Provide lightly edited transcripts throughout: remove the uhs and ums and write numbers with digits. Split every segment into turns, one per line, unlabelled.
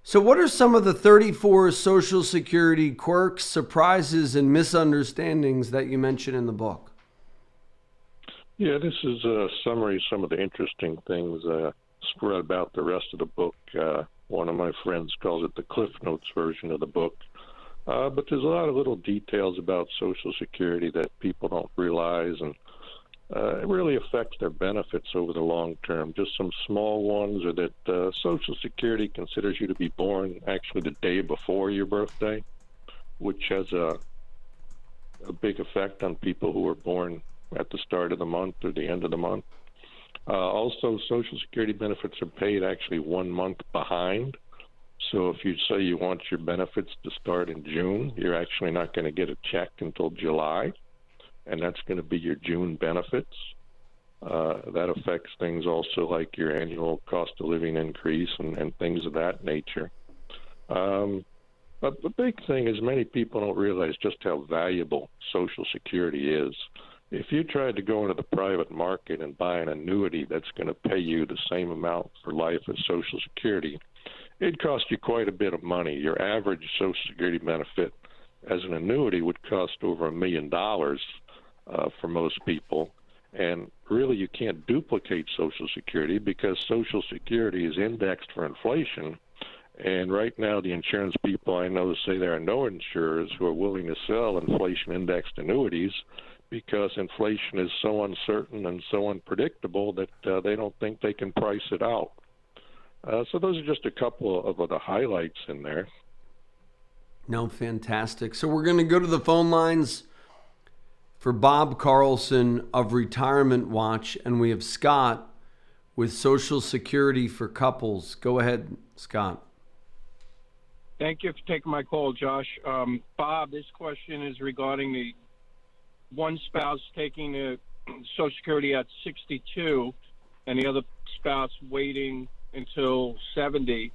So, what are some of the 34 Social Security quirks, surprises, and misunderstandings that you mention in the book?
Yeah, this is a summary of some of the interesting things spread about the rest of the book. One of my friends calls it the Cliff Notes version of the book. But there's a lot of little details about Social Security that people don't realize, and it really affects their benefits over the long term. Just some small ones are that Social Security considers you to be born actually the day before your birthday, which has a big effect on people who are born at the start of the month or the end of the month. Also, Social Security benefits are paid actually 1 month behind. So if you say you want your benefits to start in June, you're actually not going to get a check until July, and that's going to be your June benefits. That affects things also like your annual cost of living increase and things of that nature. But the big thing is many people don't realize just how valuable Social Security is. If you tried to go into the private market and buy an annuity that's going to pay you the same amount for life as Social Security, it'd cost you quite a bit of money. Your average Social Security benefit as an annuity would cost over $1 million for most people. And really, you can't duplicate Social Security because Social Security is indexed for inflation. And right now, the insurance people I know say there are no insurers who are willing to sell inflation-indexed annuities because inflation is so uncertain and so unpredictable that they don't think they can price it out. So those are just a couple of the highlights in there.
No, fantastic. So we're going to go to the phone lines for Bob Carlson of Retirement Watch, and we have Scott with Social Security for Couples. Go ahead, Scott.
Thank you for taking my call, Josh. Bob, this question is regarding the one spouse taking the Social Security at 62 and the other spouse waiting until 70.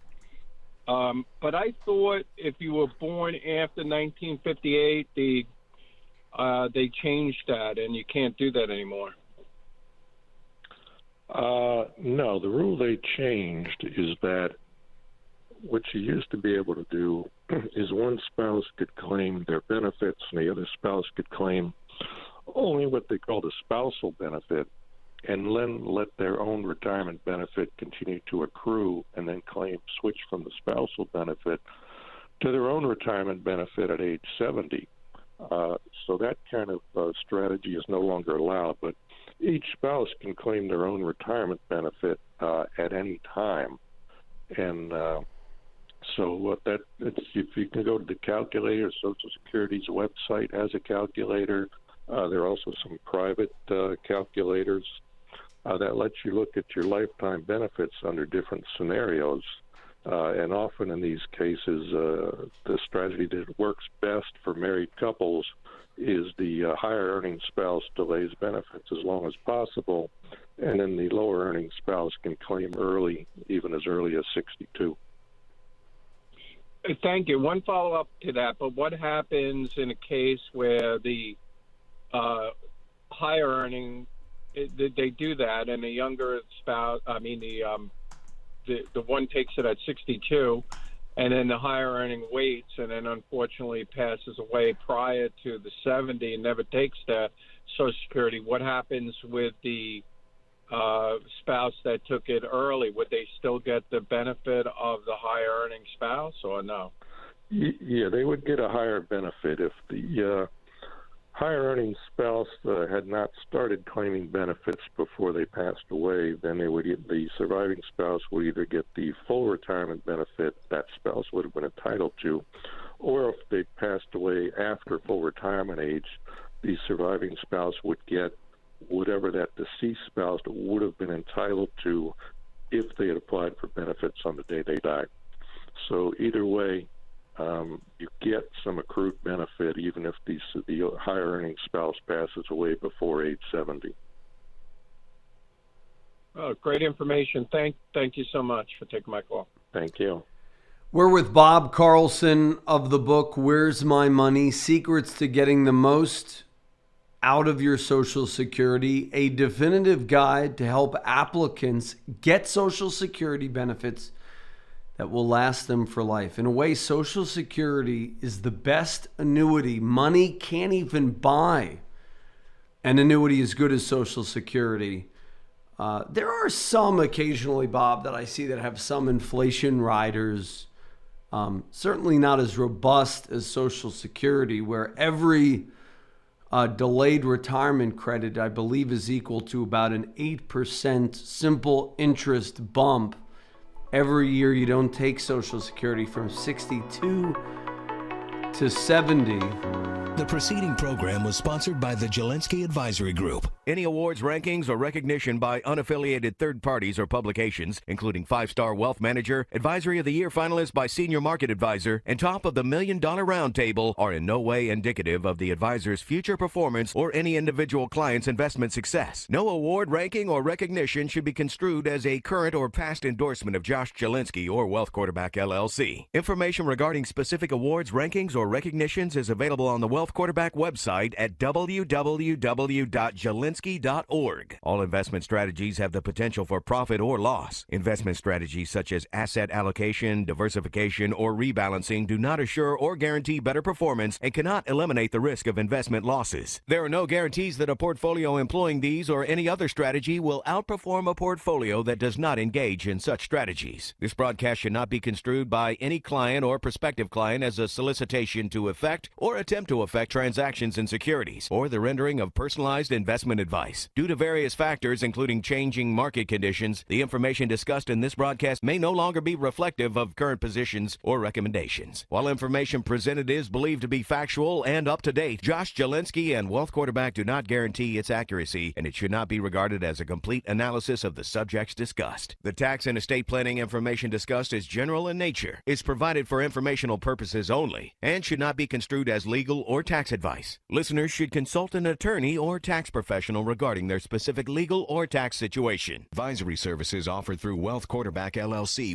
But I thought if you were born after 1958, they changed that, and you can't do that anymore.
No, the rule they changed is that what you used to be able to do is one spouse could claim their benefits and the other spouse could claim only what they call the spousal benefit, and then let their own retirement benefit continue to accrue and then switch from the spousal benefit to their own retirement benefit at age 70. So that kind of strategy is no longer allowed, but each spouse can claim their own retirement benefit at any time. And so if you can go to the calculator, Social Security's website has a calculator. There are also some private calculators that let you look at your lifetime benefits under different scenarios. And often in these cases, the strategy that works best for married couples is the higher earning spouse delays benefits as long as possible, and then the lower earning spouse can claim early, even as early as 62.
Thank you. One follow-up to that, but what happens in a case where the higher earning, they do that, and the younger spouse, the one takes it at 62, and then the higher earning waits, and then unfortunately passes away prior to the 70 and never takes the Social Security? What happens with the spouse that took it early? Would they still get the benefit of the higher earning spouse, or no?
Yeah, they would get a higher benefit if the higher earning spouse had not started claiming benefits before they passed away. Then the surviving spouse would either get the full retirement benefit that spouse would have been entitled to, or if they passed away after full retirement age, the surviving spouse would get whatever that deceased spouse would have been entitled to if they had applied for benefits on the day they died. So either way, you get some accrued benefit even if the higher earning spouse passes away before age 70.
Oh, great information. Thank you so much for taking my call.
Thank you.
We're with Bob Carlson of the book, Where's My Money? Secrets to Getting the Most Out of Your Social Security, a definitive guide to help applicants get Social Security benefits that will last them for life. In a way, Social Security is the best annuity. Money can't even buy an annuity as good as Social Security. There are some occasionally, Bob, that I see that have some inflation riders. Certainly not as robust as Social Security, where every delayed retirement credit, I believe, is equal to about an 8% simple interest bump every year you don't take Social Security from 62 to 70.
The preceding program was sponsored by the Jalinski Advisory Group.
Any awards, rankings, or recognition by unaffiliated third parties or publications, including 5-Star Wealth Manager, Advisory of the Year finalist by Senior Market Advisor, and top of the $1 Million Roundtable, are in no way indicative of the advisor's future performance or any individual client's investment success. No award, ranking, or recognition should be construed as a current or past endorsement of Josh Jalinski or Wealth Quarterback LLC. Information regarding specific awards, rankings, or recognitions is available on the Wealth Quarterback website at www.jalinski.org. All investment strategies have the potential for profit or loss. Investment strategies such as asset allocation, diversification, or rebalancing do not assure or guarantee better performance and cannot eliminate the risk of investment losses. There are no guarantees that a portfolio employing these or any other strategy will outperform a portfolio that does not engage in such strategies. This broadcast should not be construed by any client or prospective client as a solicitation to effect or attempt to effect transactions in securities or the rendering of personalized investment advice. Due to various factors, including changing market conditions, the information discussed in this broadcast may no longer be reflective of current positions or recommendations. While information presented is believed to be factual and up to date, Josh Jalinski and Wealth Quarterback do not guarantee its accuracy, and it should not be regarded as a complete analysis of the subjects discussed. The tax and estate planning information discussed is general in nature, is provided for informational purposes only, and should not be construed as legal or tax advice. Listeners should consult an attorney or tax professional regarding their specific legal or tax situation. Advisory services offered through Wealth Quarterback LLC.